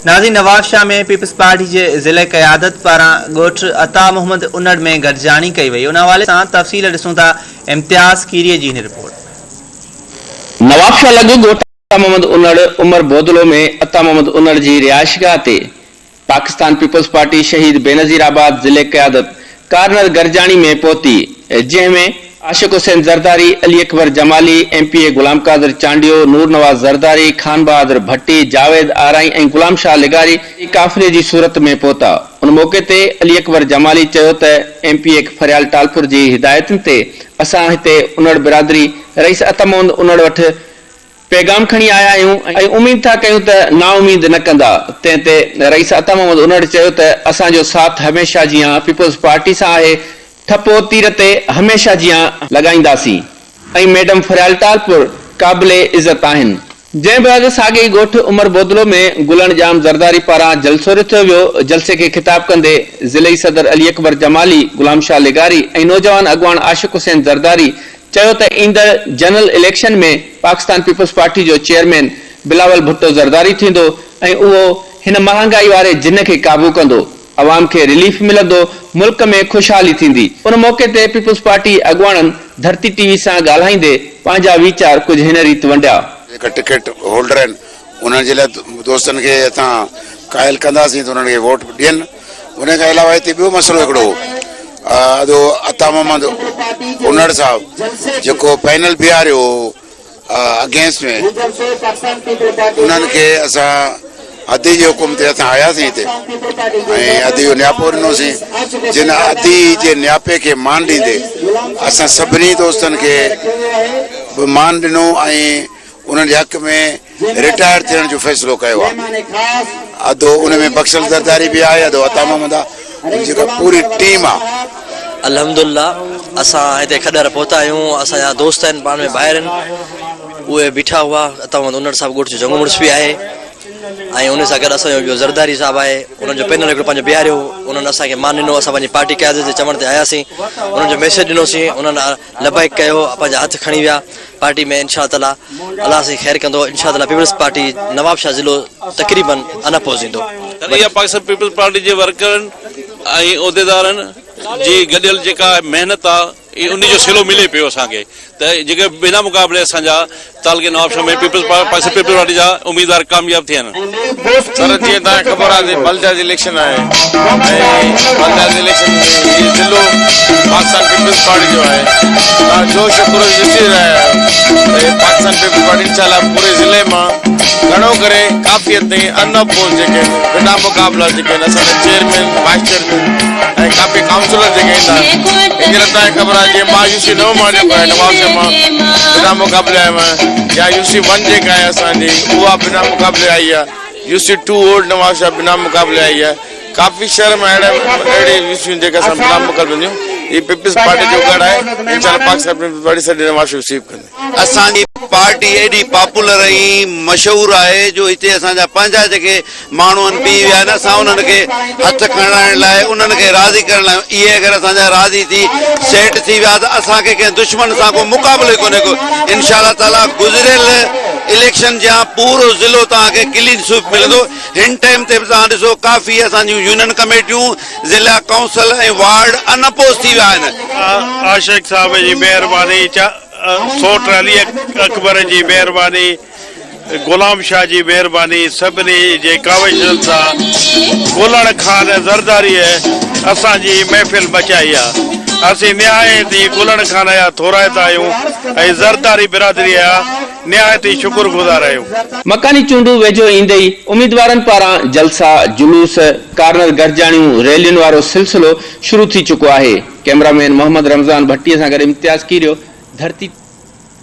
नाज़रीन, नवाब शाह में peoples party के ज़िले क़यादत पारां ॻोठ अता मोहम्मद उनड़ में गॾिजाणी कई वई। उन हवाले सां तफ़सील ॾिसूं था इम्तियाज़ कीरीअ जी हिन रिपोर्ट। नवाब शाह लॻ ॻोठ अता मोहम्मद उनड़ उमर बोदलो में अता मोहम्मद उनड़ जी रिहाइशगाह ते पाकिस्तान पीपल्स पार्टी शहीद बेनज़ीर आबाद ज़िले क़यादत कार्नर गॾिजाणी में पहुती, जंहिंमें आशिक हुसैन ज़रदारी, अली अकबर जमाली, MPA गुलाम कादिर चांडियो, नूर नवाज ज़रदारी, खान बहादुर भट्टी, जावेद आराई ऐं गुलाम शाह लिगारी काफ़िले जी सूरत में पहुता। उन मौके ते अली अकबर जमाली चयो त MPA फरियाल टालपुर जी हिदायतुनि ते असां हिते उनड़ बिरादरी रईस अता मोहम्मद उनड़ वटि पैगाम खणी आया आहियूं ऐं उम्मीद था कयूं त नाउमीद न कंदा। तंहिं ते रईस अता मोहम्मद उनड़ चयो त असांजो साथ हमेशा जीअं पीपल्स पार्टी सां आहे, ठपो तीर ते हमेशा जीअं लॻाईंदासीं ऐं मैडम फरियाल टालपुर क़ाबिले इज़त आहिनि। जंहिं बैदि साॻे ॻोठ उमर बोदलो में गुलण जाम ज़रदारी पारां जलसो रखियो वियो। जलसे खे ख़िताब कंदे ज़िलई सदर अली अकबर जमाली, गुलाम शाह लिगारी ऐं नौजवान अॻवान आशिक हुसैन ज़रदारी चयो त ईंदड़ जनरल इलेक्शन में पाकिस्तान पीपल्स पार्टी जो चेयरमैन बिलावल भुट्टो ज़रदारी थींदो ऐं उहो हिन महांगाई वारे जिन खे काबू कंदो, अवाम के रिलीफ मिलंदो, मुल्क में खुशहाली थींदी। उन मौके ते पीपल्स पार्टी अॻवाननि धरती TV सां ॻाल्हाईंदे पंहिंजा वीचार कुछ हिन रीति वंडिया। टिकट होल्डर आहिनि उन्हनि जे लाइ दोस्तनि खे असां क़ाइल कंदासीं त उन्हनि खे वोट ॾियनि। उन खां अलावा हिते ॿियो मसइलो हिकिड़ो अदो अता मोहम्मद उनड़ साहब जेको पैनल बीहारियो अगेंस्ट में, उन्हनि खे असां अदी जे हुकुम ते असां आयासीं हिते ऐं अदी जो न्यापो ॾिनोसीं। जिन अदी जे न्यापे खे मान ॾींदे असां सभिनी दोस्तनि खे मान ॾिनो ऐं उन्हनि जे हक़ में रिटायर थियण जो फ़ैसिलो कयो आहे। अदो उन में बख्शल ज़रदारी बि आहे, अदो अता मोहम्मद आहे, जेका पूरी टीम आहे। अल्हम्दुलिल्लाह असां हिते खॾर पहुता आहियूं। असांजा दोस्त आहिनि पाण में ॿाहिरि आहिनि, उहे बीठा हुआ। अता मोहम्मद उनड़ साहिबु ॻोठ जो चङो मुड़ुस बि आहे ऐं उन सां गॾु असांजो ॿियो ज़रदारी साहिबु आहे। उन्हनि जो पैनल हिकिड़ो पंहिंजो बीहारियो, उन्हनि असांखे मान ॾिनो। असां पंहिंजी पार्टी क़यादत जे चवण ते आयासीं, उन्हनि जो मैसेज ॾिनोसीं, उन्हनि लबाइक कयो, पंहिंजा हथ खणी विया। पार्टी में इंशा ताला अल्लाह से ख़ैर कंदो। इंशा ताला पीपल्स पार्टी नवाब शाह ज़िलो तक़रीबन अना पहुचींदो। इहा पाकिस्तान पीपल्स पार्टी जे वर्करनि ऐं उहिदेदारनि जी गॾियल जेका महिनत आहे उन जो सिलो मिले पियो असांखे त जेके बिना मुक़ाबले असांजा तालके नवाब शाह में पाकिस्तान पीपल्स पार्टी जा उम्मीदवार कामयाब थियनि। सर जीअं तव्हांखे ख़बर आहे बलदाज इलेक्शन आहे ऐं बलदाज इलेक्शन में ज़िलो पाकिस्तान पीपल्स पार्टी जो आहे। तव्हां जो शुक्र ॾिसी रहिया आहियो पाकिस्तान पीपल्स पार्टी इंशाल्लाह पूरे ज़िले मां घणो करे काफ़ियत ताईं अनअपोज़ जेके बिना मुक़ाबला जेके आहिनि असांजा चेयरमैन, वाइस चेयरमैन ऐं काफ़ी काउंसलर जेके ईंदा आहिनि। हींअर तव्हांखे ख़बर आहे जीअं मां UC 9 मां जेको आहे नवाब शाह मां बिना मुक़ाबले आयो आहियां, या UC 1 जेका आहे असांजी उहा बिना मुक़ाबले आई आहे। UC 2 ओल्ड नवाब शाह बिना मुक़ाबले आई आहे। काफ़ी शहर में अहिड़े UC जेके असां बिना मुक़ाबले ये पीपल्स पार्टी जो गढ़ है। इंशाल्लाह पाकिस्तान पीपल्स पार्टी से नवाज शरीफ रिसीव कंदे। असांजी पार्टी एडी पॉपुलर ऐं मशहूर है जो हिते असांजा पंहिंजा जेके माण्हू आहिनि पी विया आहिनि, असां उन्हनि खे हथ खणाइण लाइ, उन्हनि खे राज़ी करण लाइ, इहे अगरि असांजा राज़ी थी सेट थी विया त असांखे कंहिं दुश्मन सां को मुक़ाबलो ई कोन्हे को। इंशाल्लाह ताला गुज़िरियल इलेक्शन जहाँ पूरो ज़िलो तव्हांखे क्लीन स्वीप मिलंदो। हिन टाइम ते तव्हां ॾिसो काफ़ी असांजियूं यूनियन कमेटियूं, ज़िला काउंसिल ऐं वार्ड अनअपोज़ थी विया आहिनि। आशिक साहब जी महिरबानी, सोट अली अकबर जी महिरबानी, गुलाम शाह जी महिरबानी, सभिनी जे काविशनि सां गुलण खान ज़रदारी असांजी महफ़िल बचाई आहे। असीं निहायत ई गुलण खान जा थोराइता आहियूं ऐं ज़रदारी बिरादरी जा निहायत ई शुक्रगुज़ार आहियूं। मकानी चूंडू वेझो ईंदे ई उम्मीदवारनि पारां जलसा, जुलूस, कार्नर गॾिजाणियूं, रैलियुनि वारो सिलसिलो शुरू थी चुको आहे। कैमरामैन मोहम्मद रमज़ान भट्टीअ सां गॾु इम्तियाज़ कीरियो, धरती